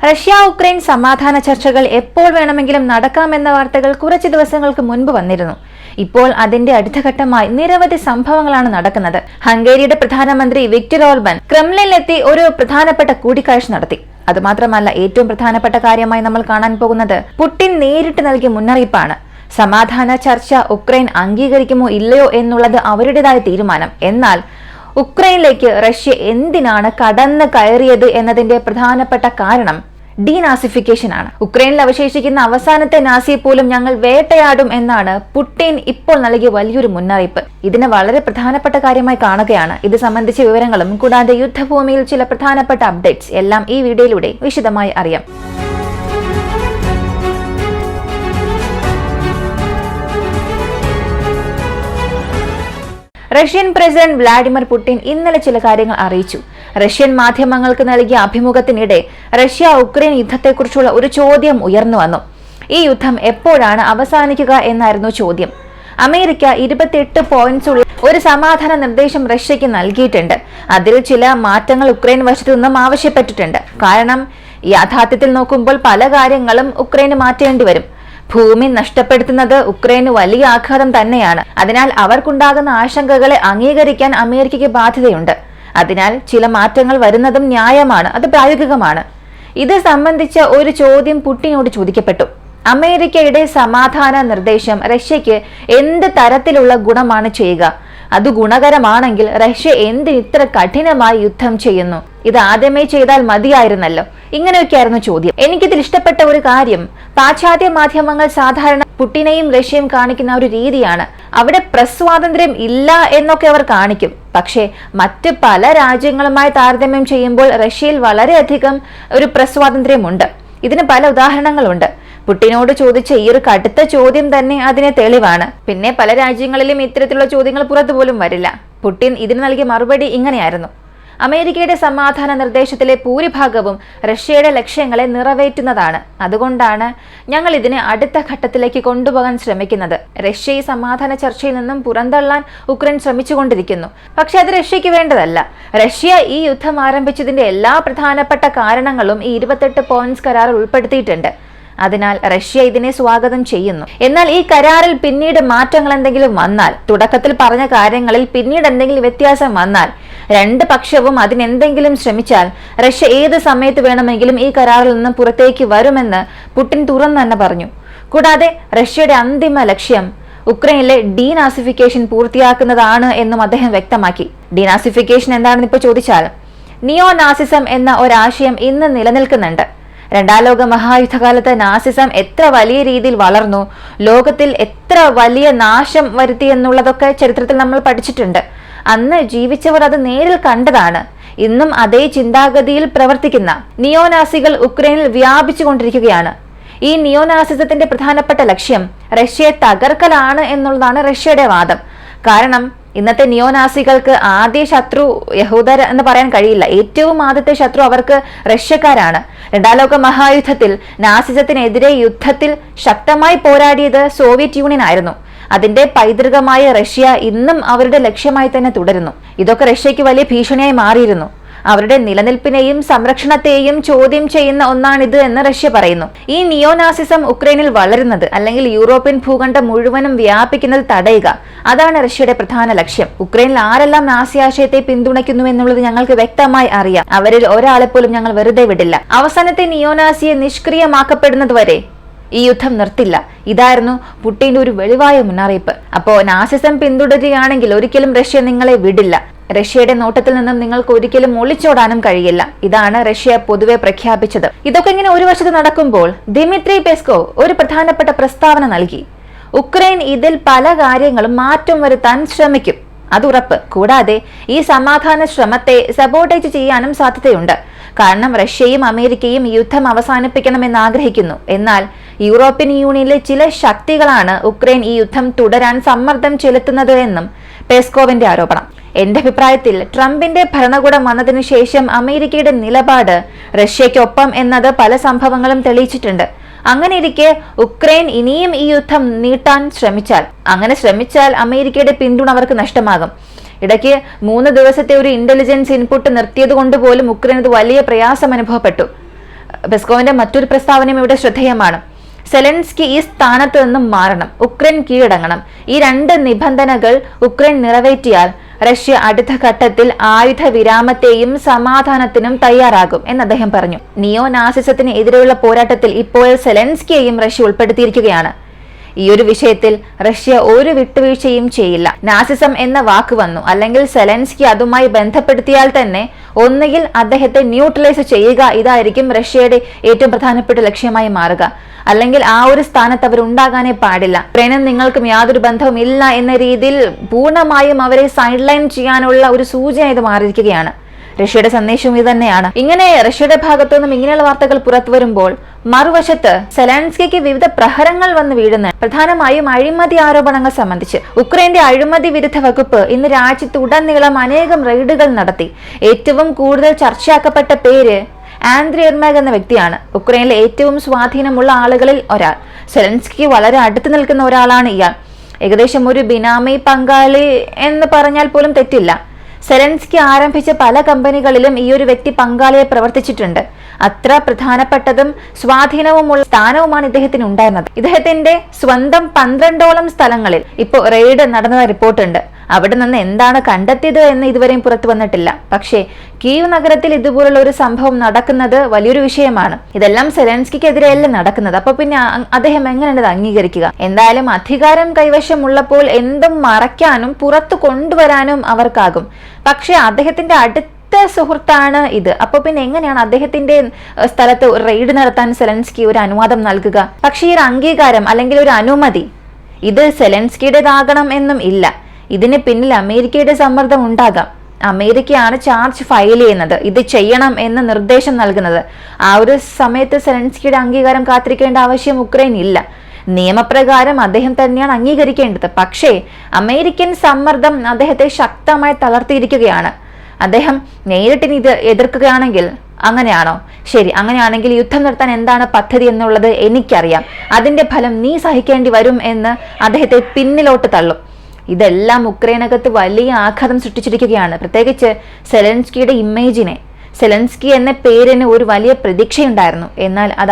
Russia Ukraine സമാധാന ചർച്ചകൾ എപ്പോൾ വേണമെങ്കിലും നടക്കാമെന്ന വാർത്തകൾ കുറച്ച് ദിവസങ്ങൾക്ക് മുൻപ് വന്നിരുന്നു. ഇപ്പോൾ അതിന്റെ അടുത്ത ഘട്ടമായി നിരവധി സംഭവങ്ങളാണ് നടക്കുന്നത്. ഹംഗേരിയുടെ പ്രധാനമന്ത്രി വിക്ടർ ഓർബൻ ക്രെംലിനിലെത്തി ഒരു പ്രധാനപ്പെട്ട കൂടിക്കാഴ്ച നടത്തി. അതുമാത്രമല്ല, ഏറ്റവും പ്രധാനപ്പെട്ട കാര്യമായി നമ്മൾ കാണാൻ പോകുന്നത് പുടിൻ നേരിട്ട് നൽകിയ മുന്നറിയിപ്പാണ്. സമാധാന ചർച്ച ഉക്രൈൻ അംഗീകരിക്കുമോ ഇല്ലയോ എന്നുള്ളത് അവരുടേതായ തീരുമാനം. എന്നാൽ ഉക്രൈനിലേക്ക് റഷ്യ എന്തിനാണ് കടന്നു കയറിയത് എന്നതിന്റെ പ്രധാനപ്പെട്ട കാരണം ഡീനാസിഫിക്കേഷൻ ആണ്. ഉക്രൈനിൽ അവശേഷിക്കുന്ന അവസാനത്തെ നാസിയെ പോലും ഞങ്ങൾ വേട്ടയാടും എന്നാണ് പുടിൻ ഇപ്പോൾ നൽകിയ വലിയൊരു മുന്നറിയിപ്പ്. ഇതിനെ വളരെ പ്രധാനപ്പെട്ട കാര്യമായി കാണുകയാണ്. ഇത് സംബന്ധിച്ച വിവരങ്ങളും കൂടാതെ യുദ്ധഭൂമിയിൽ ചില പ്രധാനപ്പെട്ട അപ്ഡേറ്റ്സ് എല്ലാം ഈ വീഡിയോയിലൂടെ വിശദമായി അറിയാം. റഷ്യൻ പ്രസിഡന്റ് വ്ളാഡിമിർ പുടിൻ ഇന്നലെ ചില കാര്യങ്ങൾ അറിയിച്ചു. റഷ്യൻ മാധ്യമങ്ങൾക്ക് നൽകിയ അഭിമുഖത്തിനിടെ റഷ്യ ഉക്രൈൻ യുദ്ധത്തെക്കുറിച്ചുള്ള ഒരു ചോദ്യം ഉയർന്നു വന്നു. ഈ യുദ്ധം എപ്പോഴാണ് അവസാനിക്കുക എന്നായിരുന്നു ചോദ്യം. അമേരിക്ക 28 പോയിന്റ്സുള്ള ഒരു സമാധാന നിർദ്ദേശം റഷ്യക്ക് നൽകിയിട്ടുണ്ട്. അതിൽ ചില മാറ്റങ്ങൾ ഉക്രൈൻ വശത്തു നിന്നും ആവശ്യപ്പെട്ടിട്ടുണ്ട്. കാരണം യാഥാർത്ഥ്യത്തിൽ നോക്കുമ്പോൾ പല കാര്യങ്ങളും ഉക്രൈന് മാറ്റേണ്ടി വരും. ഭൂമി നഷ്ടപ്പെടുത്തുന്നത് ഉക്രൈന് വലിയ ആഘാതം തന്നെയാണ്. അതിനാൽ അവർക്കുണ്ടാകുന്ന ആശങ്കകളെ അംഗീകരിക്കാൻ അമേരിക്കയ്ക്ക് ബാധ്യതയുണ്ട്. അതിനാൽ ചില മാറ്റങ്ങൾ വരുന്നതും ന്യായമാണ്, അത് പ്രായോഗികമാണ്. ഇത് സംബന്ധിച്ച ഒരു ചോദ്യം പുടിനോട് ചോദിക്കപ്പെട്ടു. അമേരിക്കയുടെ സമാധാന നിർദ്ദേശം റഷ്യക്ക് എന്ത് തരത്തിലുള്ള ഗുണമാണ് ചെയ്യുക? അത് ഗുണകരമാണെങ്കിൽ റഷ്യ എന്തിന് ഇത്ര കഠിനമായി യുദ്ധം ചെയ്യുന്നു? ഇത് ആദ്യമേ ചെയ്താൽ മതിയായിരുന്നല്ലോ. ഇങ്ങനെയൊക്കെയായിരുന്നു ചോദ്യം. എനിക്കിതിൽ ഇഷ്ടപ്പെട്ട ഒരു കാര്യം, പാശ്ചാത്യ മാധ്യമങ്ങൾ സാധാരണ പുടിനെയും റഷ്യയും കാണിക്കുന്ന ഒരു രീതിയാണ്. അവിടെ പ്രസ് സ്വാതന്ത്ര്യം ഇല്ല എന്നൊക്കെ അവർ കാണിക്കും. പക്ഷേ മറ്റ് പല രാജ്യങ്ങളുമായി താരതമ്യം ചെയ്യുമ്പോൾ റഷ്യയിൽ വളരെയധികം ഒരു പ്രസ് സ്വാതന്ത്ര്യമുണ്ട്. ഇതിന് പല ഉദാഹരണങ്ങളുണ്ട്. പുടിനോട് ചോദിച്ച ഈ ഒരു കടുത്ത ചോദ്യം തന്നെ അതിന് തെളിവാണ്. പിന്നെ പല രാജ്യങ്ങളിലും ഇത്തരത്തിലുള്ള ചോദ്യങ്ങൾ പുറത്തുപോലും വരില്ല. പുടിൻ ഇതിന് നൽകിയ മറുപടി ഇങ്ങനെയായിരുന്നു: അമേരിക്കയുടെ സമാധാന നിർദ്ദേശത്തിലെ ഭൂരിഭാഗവും റഷ്യയുടെ ലക്ഷ്യങ്ങളെ നിറവേറ്റുന്നതാണ്. അതുകൊണ്ടാണ് ഞങ്ങൾ ഇതിനെ അടുത്ത ഘട്ടത്തിലേക്ക് കൊണ്ടുപോകാൻ ശ്രമിക്കുന്നത്. റഷ്യ ഈ സമാധാന ചർച്ചയിൽ നിന്നും പുറന്തള്ളാൻ ഉക്രൈൻ ശ്രമിച്ചുകൊണ്ടിരിക്കുന്നു. പക്ഷെ അത് റഷ്യക്ക് വേണ്ടതല്ല. റഷ്യ ഈ യുദ്ധം ആരംഭിച്ചതിന്റെ എല്ലാ പ്രധാനപ്പെട്ട കാരണങ്ങളും ഈ 28 പോയിന്റ്സ് കരാറിൽ ഉൾപ്പെടുത്തിയിട്ടുണ്ട്. അതിനാൽ റഷ്യ ഇതിനെ സ്വാഗതം ചെയ്യുന്നു. എന്നാൽ ഈ കരാറിൽ പിന്നീട് മാറ്റങ്ങൾ എന്തെങ്കിലും വന്നാൽ, തുടക്കത്തിൽ പറഞ്ഞ കാര്യങ്ങളിൽ പിന്നീട് എന്തെങ്കിലും വ്യത്യാസം വന്നാൽ, രണ്ട് പക്ഷവും അതിനെന്തെങ്കിലും ശ്രമിച്ചാൽ റഷ്യ ഏത് സമയത്ത് വേണമെങ്കിലും ഈ കരാറിൽ നിന്ന് പുറത്തേക്ക് വരുമെന്ന് പുടിൻ തുറന്നു തന്നെ പറഞ്ഞു. കൂടാതെ റഷ്യയുടെ അന്തിമ ലക്ഷ്യം ഉക്രൈനിലെ ഡീനാസിഫിക്കേഷൻ പൂർത്തിയാക്കുന്നതാണ് എന്നും അദ്ദേഹം വ്യക്തമാക്കി. ഡീനാസിഫിക്കേഷൻ എന്താണെന്ന് ഇപ്പോൾ ചോദിച്ചാൽ, നിയോ നാസിസം എന്ന ഒരാശയം ഇന്ന് നിലനിൽക്കുന്നുണ്ട്. രണ്ടാം ലോക മഹായുദ്ധകാലത്ത് നാസിസം എത്ര വലിയ രീതിയിൽ വളർന്നു, ലോകത്തിൽ എത്ര വലിയ നാശം വരുത്തി എന്നുള്ളതൊക്കെ ചരിത്രത്തിൽ നമ്മൾ പഠിച്ചിട്ടുണ്ട്. അന്ന് ജീവിച്ചവർ അത് നേരിൽ കണ്ടതാണ്. ഇന്നും അതേ ചിന്താഗതിയിൽ പ്രവർത്തിക്കുന്ന നിയോനാസികൾ ഉക്രൈനിൽ വ്യാപിച്ചു കൊണ്ടിരിക്കുകയാണ്. ഈ നിയോനാസിസത്തിന്റെ പ്രധാനപ്പെട്ട ലക്ഷ്യം റഷ്യയെ തകർക്കലാണ് എന്നുള്ളതാണ് റഷ്യയുടെ വാദം. കാരണം ഇന്നത്തെ നിയോനാസികൾക്ക് ആദ്യ ശത്രു യഹൂദർ എന്ന് പറയാൻ കഴിയില്ല. ഏറ്റവും ആദ്യത്തെ ശത്രു അവർക്ക് റഷ്യക്കാരാണ്. രണ്ടാം ലോക മഹായുദ്ധത്തിൽ നാസിസത്തിനെതിരെ യുദ്ധത്തിൽ ശക്തമായി പോരാടിയത് സോവിയറ്റ് യൂണിയൻ ആയിരുന്നു. അതിന്റെ പൈതൃകമായ റഷ്യ ഇന്നും അവരുടെ ലക്ഷ്യമായി തന്നെ തുടരുന്നു. ഇതൊക്കെ റഷ്യക്ക് വലിയ ഭീഷണിയായി മാറിയിരുന്നു. അവരുടെ നിലനിൽപ്പിനെയും സംരക്ഷണത്തെയും ചോദ്യം ചെയ്യുന്ന ഒന്നാണിത് എന്ന് റഷ്യ പറയുന്നു. ഈ നിയോനാസിസം ഉക്രൈനിൽ വളരുന്നത് അല്ലെങ്കിൽ യൂറോപ്യൻ ഭൂഖണ്ഡം മുഴുവനും വ്യാപിക്കുന്നത് തടയുക, അതാണ് റഷ്യയുടെ പ്രധാന ലക്ഷ്യം. ഉക്രൈനിൽ ആരെല്ലാം നാസി ആശയത്തെ പിന്തുണയ്ക്കുന്നു എന്നുള്ളത് ഞങ്ങൾക്ക് വ്യക്തമായി അറിയാം. അവരിൽ ഒരാളെ പോലും ഞങ്ങൾ വെറുതെ വിടില്ല. അവസാനത്തെ നിയോനാസിയെ നിഷ്ക്രിയമാക്കപ്പെടുന്നതുവരെ ഈ യുദ്ധം നിർത്തില്ല. ഇതായിരുന്നു പുടിന്റെ ഒരു വെളിവായ മുന്നറിയിപ്പ്. അപ്പോ നാസിസം പിന്തുടരുകയാണെങ്കിൽ ഒരിക്കലും റഷ്യ നിങ്ങളെ വിടില്ല. റഷ്യയുടെ നോട്ടത്തിൽ നിന്നും നിങ്ങൾക്ക് ഒരിക്കലും ഒളിച്ചോടാനും കഴിയില്ല. ഇതാണ് റഷ്യ പൊതുവെ പ്രഖ്യാപിച്ചത്. ഇതൊക്കെ ഇങ്ങനെ ഒരു വശത്ത് നടക്കുമ്പോൾ ദിമിത്രി പെസ്കോവ് ഒരു പ്രധാനപ്പെട്ട പ്രസ്താവന നൽകി. ഉക്രൈൻ ഇതിൽ പല കാര്യങ്ങളും മാറ്റം വരുത്താൻ ശ്രമിക്കും, അത് ഉറപ്പ്. കൂടാതെ ഈ സമാധാന ശ്രമത്തെ സബോട്ടേജ് ചെയ്യാനും സാധ്യതയുണ്ട്. കാരണം റഷ്യയും അമേരിക്കയും ഈ യുദ്ധം അവസാനിപ്പിക്കണമെന്ന് ആഗ്രഹിക്കുന്നു. എന്നാൽ യൂറോപ്യൻ യൂണിയനിലെ ചില ശക്തികളാണ് ഉക്രൈൻ ഈ യുദ്ധം തുടരാൻ സമ്മർദ്ദം ചെലുത്തുന്നത് എന്നും പെസ്കോവിന്റെ ആരോപണം. എന്റെ അഭിപ്രായത്തിൽ ട്രംപിന്റെ ഭരണകൂടം വന്നതിനു ശേഷം അമേരിക്കയുടെ നിലപാട് റഷ്യയ്ക്കൊപ്പം എന്നത് പല സംഭവങ്ങളും തെളിയിച്ചിട്ടുണ്ട്. അങ്ങനെയിരിക്കെ ഉക്രൈൻ ഇനിയും ഈ യുദ്ധം നീട്ടാൻ ശ്രമിച്ചാൽ അമേരിക്കയുടെ പിന്തുണ അവർക്ക് നഷ്ടമാകും. ഇടയ്ക്ക് 3 ദിവസത്തെ ഒരു ഇന്റലിജൻസ് ഇൻപുട്ട് നിർത്തിയത് കൊണ്ട് പോലും ഉക്രൈന് വലിയ പ്രയാസം അനുഭവപ്പെട്ടു. പെസ്കോവിന്റെ മറ്റൊരു പ്രസ്താവനയും ഇവിടെ ശ്രദ്ധേയമാണ്. സെലൻസ്കി ഈ സ്ഥാനത്ത് നിന്നും മാറണം, ഉക്രൈൻ കീഴടങ്ങണം. ഈ 2 നിബന്ധനകൾ ഉക്രൈൻ നിറവേറ്റിയാൽ റഷ്യ അടുത്ത ഘട്ടത്തിൽ ആയുധ വിരാമത്തെയും സമാധാനത്തിനും തയ്യാറാകും എന്ന് അദ്ദേഹം പറഞ്ഞു. നിയോ നാസിസത്തിന് എതിരെയുള്ള പോരാട്ടത്തിൽ ഇപ്പോൾ സെലൻസ്കിയെയും റഷ്യ ഉൾപ്പെടുത്തിയിരിക്കുകയാണ്. ഈ ഒരു വിഷയത്തിൽ റഷ്യ ഒരു വിട്ടുവീഴ്ചയും ചെയ്യില്ല. നാസിസം എന്ന വാക്ക് വന്നു, അല്ലെങ്കിൽ സെലൻസ്കി അതുമായി ബന്ധപ്പെടുത്തിയാൽ തന്നെ ഒന്നുകിൽ അദ്ദേഹത്തെ ന്യൂട്രലൈസ് ചെയ്യുക, ഇതായിരിക്കും റഷ്യയുടെ ഏറ്റവും പ്രധാനപ്പെട്ട ലക്ഷ്യമായി മാറുക. അല്ലെങ്കിൽ ആ ഒരു സ്ഥാനത്ത് അവർ ഉണ്ടാകാനേ പാടില്ല. ഉക്രൈനും നിങ്ങൾക്കും യാതൊരു ബന്ധവും ഇല്ല എന്ന രീതിയിൽ പൂർണ്ണമായും അവരെ സൈഡ് ലൈൻ ചെയ്യാനുള്ള ഒരു സൂചന ഇത് മാറിയിരിക്കുകയാണ്. റഷ്യയുടെ സന്ദേശവും ഇത് തന്നെയാണ്. ഇങ്ങനെ റഷ്യയുടെ ഭാഗത്തു നിന്നും ഇങ്ങനെയുള്ള വാർത്തകൾ പുറത്തു വരുമ്പോൾ മറുവശത്ത് സെലൻസ്കിക്ക് വിവിധ പ്രഹരങ്ങൾ വന്ന് വീഴുന്നു. പ്രധാനമായും അഴിമതി ആരോപണങ്ങൾ സംബന്ധിച്ച് ഉക്രൈന്റെ അഴിമതി വിരുദ്ധ വകുപ്പ് ഇന്ന് രാജ്യത്തുടനീളം അനേകം റെയ്ഡുകൾ നടത്തി. ഏറ്റവും കൂടുതൽ ചർച്ചയാക്കപ്പെട്ട പേര് ആൻഡ്രി എർമാഗ് എന്ന വ്യക്തിയാണ്. ഉക്രൈനിലെ ഏറ്റവും സ്വാധീനമുള്ള ആളുകളിൽ ഒരാൾ. സെലൻസ്കിക്ക് വളരെ അടുത്ത് നിൽക്കുന്ന ഒരാളാണ് ഇയാൾ. ഏകദേശം ഒരു ബിനാമി പങ്കാളി എന്ന് പറഞ്ഞാൽ പോലും തെറ്റില്ല. സെലൻസ്കി ആരംഭിച്ച പല കമ്പനികളിലും ഈ ഒരു വ്യക്തി പങ്കാളിയെ പ്രവർത്തിച്ചിട്ടുണ്ട്. അത്ര പ്രധാനപ്പെട്ടതും സ്വാധീനവുമുള്ള സ്ഥാനവുമാണ് ഇദ്ദേഹത്തിന് ഉണ്ടായിരുന്നത്. ഇദ്ദേഹത്തിന്റെ സ്വന്തം 12ഓളം സ്ഥലങ്ങളിൽ ഇപ്പോൾ റെയ്ഡ് നടന്നതായി റിപ്പോർട്ടുണ്ട്. അവിടെ നിന്ന് എന്താണ് കണ്ടെത്തിയത് എന്ന് ഇതുവരെയും പുറത്തു വന്നിട്ടില്ല. പക്ഷേ കീവ് നഗരത്തിൽ ഇതുപോലുള്ള ഒരു സംഭവം നടക്കുന്നത് വലിയൊരു വിഷയമാണ്. ഇതെല്ലാം സെലൻസ്കിക്കെതിരെയല്ല നടക്കുന്നത്. അപ്പൊ പിന്നെ അദ്ദേഹം എങ്ങനെയാണ് ഇത് അംഗീകരിക്കുക? എന്തായാലും അധികാരം കൈവശമുള്ളപ്പോൾ എന്തും മറയ്ക്കാനും പുറത്തു കൊണ്ടുവരാനും അവർക്കാകും. പക്ഷെ അദ്ദേഹത്തിന്റെ അടുത്ത സുഹൃത്താണ് ഇത്. അപ്പൊ പിന്നെ എങ്ങനെയാണ് അദ്ദേഹത്തിന്റെ സ്ഥലത്ത് റെയ്ഡ് നടത്താൻ സെലൻസ്കി ഒരു അനുവാദം നൽകുക? പക്ഷേ ഈ ഒരു അംഗീകാരം അല്ലെങ്കിൽ ഒരു അനുമതി ഇത് സെലൻസ്കിയുടേതാകണം എന്നും ഇല്ല. ഇതിന് പിന്നിൽ അമേരിക്കയുടെ സമ്മർദ്ദം ഉണ്ടാകാം. അമേരിക്കയാണ് ചാർജ് ഫയൽ ചെയ്യുന്നത്, ഇത് ചെയ്യണം എന്ന് നിർദ്ദേശം നൽകുന്നത്. ആ ഒരു സമയത്ത് സെലൻസ്കിയുടെ അംഗീകാരം കാത്തിരിക്കേണ്ട ആവശ്യം ഉക്രൈൻ ഇല്ല. നിയമപ്രകാരം അദ്ദേഹം തന്നെയാണ് അംഗീകരിക്കേണ്ടത്. പക്ഷേ അമേരിക്കൻ സമ്മർദ്ദം അദ്ദേഹത്തെ ശക്തമായി തളർത്തിയിരിക്കുകയാണ്. അദ്ദേഹം നേരിട്ടിന് ഇത് എതിർക്കുകയാണെങ്കിൽ അങ്ങനെയാണോ? ശരി, അങ്ങനെയാണെങ്കിൽ യുദ്ധം നിർത്താൻ എന്താണ് പദ്ധതി എന്നുള്ളത് എനിക്കറിയാം, അതിന്റെ ഫലം നീ സഹിക്കേണ്ടി വരും എന്ന് അദ്ദേഹത്തെ പിന്നിലോട്ട് തള്ളും. ഇതെല്ലാം ഉക്രൈനകത്ത് വലിയ ആഘാതം സൃഷ്ടിച്ചിരിക്കുകയാണ്. പ്രത്യേകിച്ച് സെലൻസ്കിയുടെ ഇമേജിനെ. സെലൻസ്കി എന്ന പേരിന് ഒരു വലിയ പ്രതീക്ഷയുണ്ടായിരുന്നു. എന്നാൽ അത്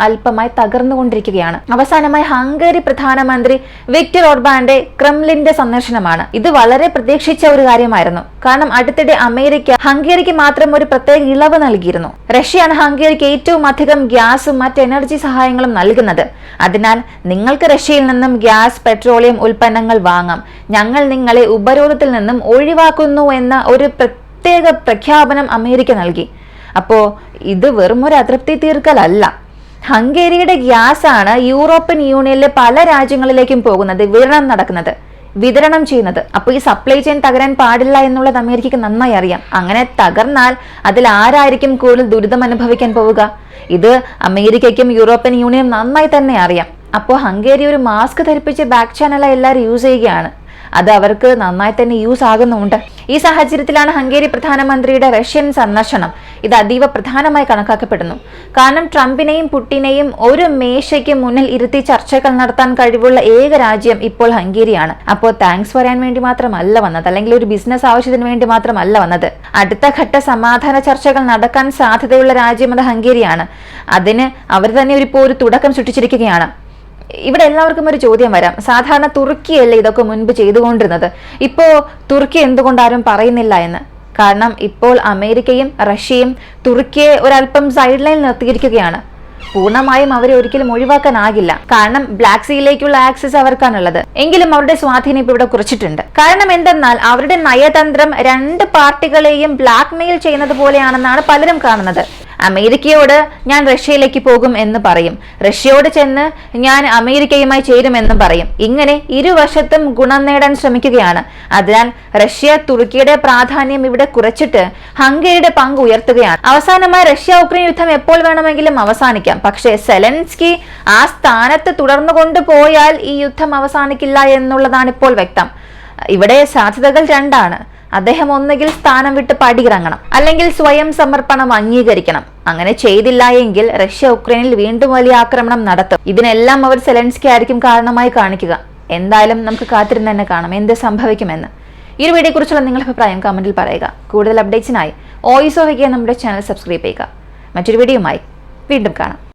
അല്പമായി തകർന്നുകൊണ്ടിരിക്കുകയാണ്. അവസാനമായി ഹംഗേറി പ്രധാനമന്ത്രി വിക്ടർ ഓർബാന്റെ ക്രെംലിന്റെ സന്ദർശനമാണ്. ഇത് വളരെ പ്രതീക്ഷിച്ച ഒരു കാര്യമായിരുന്നു. കാരണം അടുത്തിടെ അമേരിക്ക ഹംഗേറിക്ക് മാത്രം ഒരു പ്രത്യേക ഇളവ് നൽകിയിരുന്നു. റഷ്യയാണ് ഹംഗേറിക്ക് ഏറ്റവും അധികം ഗ്യാസും മറ്റ് എനർജി സഹായങ്ങളും നൽകുന്നത്. അതിനാൽ നിങ്ങൾക്ക് റഷ്യയിൽ നിന്നും ഗ്യാസ്, പെട്രോളിയം ഉൽപ്പന്നങ്ങൾ വാങ്ങാം, ഞങ്ങൾ നിങ്ങളെ ഉപരോധത്തിൽ നിന്നും ഒഴിവാക്കുന്നു എന്ന ഒരു പ്രത്യേക പ്രഖ്യാപനം അമേരിക്ക നൽകി. അപ്പോ ഇത് വെറും ഒരു അതൃപ്തി തീർക്കലല്ല. ഹംഗേറിയുടെ ഗ്യാസ് ആണ് യൂറോപ്യൻ യൂണിയനിലെ പല രാജ്യങ്ങളിലേക്കും പോകുന്നത്, വിതരണം ചെയ്യുന്നത്. അപ്പോൾ ഈ സപ്ലൈ ചെയിൻ തകരാൻ പാടില്ല എന്നുള്ളത് അമേരിക്കക്ക് നന്നായി അറിയാം. അങ്ങനെ തകർന്നാൽ അതിൽ ആരായിരിക്കും കൂടുതൽ ദുരിതം അനുഭവിക്കാൻ പോവുക? ഇത് അമേരിക്കയ്ക്കും യൂറോപ്യൻ യൂണിയനും നന്നായി തന്നെ അറിയാം. അപ്പോൾ ഹംഗേറി ഒരു മാസ്ക് ധരിപ്പിച്ച് ബാക്ക് ചാനലായി എല്ലാവരും യൂസ് ചെയ്യുകയാണ്. അത് അവർക്ക് നന്നായി തന്നെ യൂസ് ആകുന്നുണ്ട്. ഈ സാഹചര്യത്തിലാണ് ഹംഗേറി പ്രധാനമന്ത്രിയുടെ റഷ്യൻ സന്ദർശനം. ഇത് അതീവ പ്രധാനമായി കണക്കാക്കപ്പെടുന്നു. കാരണം ട്രംപിനെയും പുടിനെയും ഒരു മേശയ്ക്ക് മുന്നിൽ ഇരുത്തി ചർച്ചകൾ നടത്താൻ കഴിവുള്ള ഏക രാജ്യം ഇപ്പോൾ ഹംഗേറിയാണ്. അപ്പോൾ താങ്ക്സ് പറയാൻ വേണ്ടി മാത്രമല്ല വന്നത്, അല്ലെങ്കിൽ ഒരു ബിസിനസ് ആവശ്യത്തിന് വേണ്ടി മാത്രമല്ല വന്നത്. അടുത്ത ഘട്ട സമാധാന ചർച്ചകൾ നടക്കാൻ സാധ്യതയുള്ള രാജ്യം അത് ഹംഗേറിയാണ്. അതിന് അവർ തന്നെ ഇപ്പോൾ ഒരു തുടക്കം സൃഷ്ടിച്ചിരിക്കുകയാണ്. ഇവിടെ എല്ലാവർക്കും ഒരു ചോദ്യം വരാം, സാധാരണ തുർക്കിയല്ലേ ഇതൊക്കെ മുൻപ് ചെയ്തുകൊണ്ടിരുന്നത്, ഇപ്പോ തുർക്കി എന്തുകൊണ്ട് ആരും പറയുന്നില്ല എന്ന്. കാരണം ഇപ്പോൾ അമേരിക്കയും റഷ്യയും തുർക്കിയെ ഒരല്പം സൈഡ് ലൈൻ നിർത്തിയിരിക്കുകയാണ്. പൂർണ്ണമായും അവരെ ഒരിക്കലും ഒഴിവാക്കാനാകില്ല. കാരണം ബ്ലാക്ക് സീയിലേക്കുള്ള ആക്സസ് അവർക്കാണുള്ളത്. എങ്കിലും അവരുടെ സ്വാധീനം ഇപ്പോൾ ഇവിടെ കുറച്ചിട്ടുണ്ട്. കാരണം എന്തെന്നാൽ അവരുടെ നയതന്ത്രം 2 പാർട്ടികളെയും ബ്ലാക്ക് മെയിൽ ചെയ്യുന്നത് പോലെയാണെന്നാണ് പലരും കാണുന്നത്. അമേരിക്കയോട് ഞാൻ റഷ്യയിലേക്ക് പോകും എന്ന് പറയും, റഷ്യയോട് ചെന്ന് ഞാൻ അമേരിക്കയുമായി ചേരുമെന്നും പറയും. ഇങ്ങനെ ഇരുവശത്തും ഗുണം നേടാൻ ശ്രമിക്കുകയാണ്. അതിനാൽ റഷ്യ തുർക്കിയുടെ പ്രാധാന്യം ഇവിടെ കുറച്ചിട്ട് ഹംഗേറിയുടെ പങ്ക് ഉയർത്തുകയാണ്. അവസാനമായി റഷ്യ ഉക്രൈൻ യുദ്ധം എപ്പോൾ വേണമെങ്കിലും അവസാനിക്കാം. പക്ഷേ സെലൻസ്കി ആ സ്ഥാനത്ത് തുടർന്നു കൊണ്ടുപോയാൽ ഈ യുദ്ധം അവസാനിക്കില്ല എന്നുള്ളതാണ് ഇപ്പോൾ വ്യക്തം. ഇവിടെ സാധ്യതകൾ 2ആണ്. അദ്ദേഹം ഒന്നുകിൽ സ്ഥാനം വിട്ട് പടിയിറങ്ങണം, അല്ലെങ്കിൽ സ്വയം സമർപ്പണം അംഗീകരിക്കണം. അങ്ങനെ ചെയ്തില്ല എങ്കിൽ റഷ്യ ഉക്രൈനിൽ വീണ്ടും വലിയ ആക്രമണം നടത്തും. ഇതിനെല്ലാം അവർ സെലൻസ്കി ആയിരിക്കും കാരണമായി കാണിക്കുക. എന്തായാലും നമുക്ക് കാത്തിരുന്ന് തന്നെ കാണാം എന്ത് സംഭവിക്കുമെന്ന്. ഈ ഒരു വീഡിയോയെ കുറിച്ചുള്ള നിങ്ങളുടെ അഭിപ്രായം കമന്റിൽ പറയുക. കൂടുതൽ അപ്ഡേറ്റ്സിനായി വോയിസ് ഓഫ് ഇന്ത്യ നമ്മുടെ ചാനൽ സബ്സ്ക്രൈബ് ചെയ്യുക. മറ്റൊരു വീഡിയോയുമായി വീണ്ടും കാണാം.